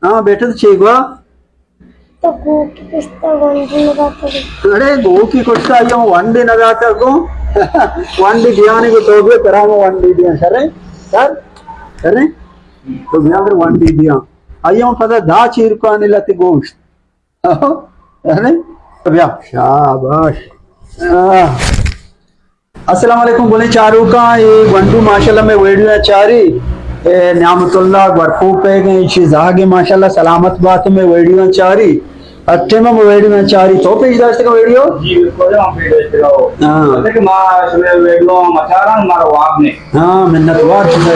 हाँ बेटा तो ठीक हुआ। तो गो की किस्ता वंडी लगाता है। अरे गो की कुछ अयो वंडी लगाता को वंडी दियाने को तो भी करा वंडी दिया सर सर तो बियांगर वंडी दिया अयो पता दा चीर को आने लती गोश्त अरे भैया शाबाश। अस्सलाम वालेकुम बोले चारू का ये वंडू माशाल्लाह में वीडियो चारी न्यामतुल्लाह बरफू पे गए शिजागे माशाल्लाह सलामत बात में वीडियो चारी अच्छे में वीडियो चारी तो पे इधर से का वीडियो जी बिल्कुल हम वीडियो इस तरह हो हाँ कि मां इसमें वीडियो मचारा हमारा वाप ने हाँ मिन्नतवार है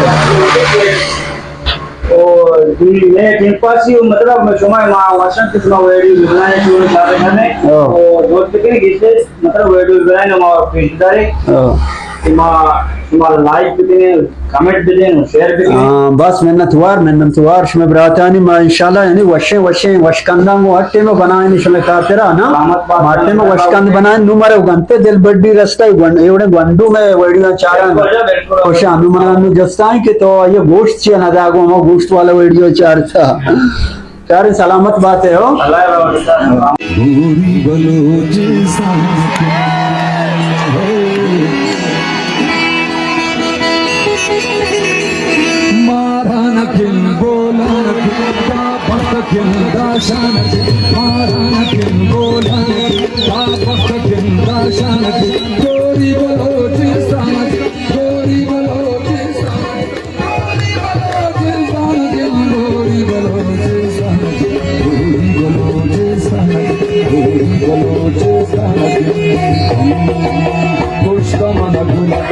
और ये टिंपासी मतलब मैं समय मां वर्षन कितना वीडियो बनाने शुरू कर रहे हैं और दोस्त के किसे मतलब वीडियो बनाने मां पेशदारी कि मां तुम्हारा लाइक भी देने कमेंट भी देने शेयर भी देने हाँ बस मिन्नतवार शमे बरातानी मा इंशाल्लाह यानी वशे वशकंदा को हट्टे में बनाए नहीं शमे का तेरा ना माटे में वशकंद बनाए नुमरे गंते दिल बड्डी रास्ता एवढे गंडू में वीडियो चारा खुश अनुमना जस्ताई के तो ये गोश्त छे ना जागो हम गोश्त वाला वीडियो चार था चार सलामत बात है हो अल्लाह Push come on,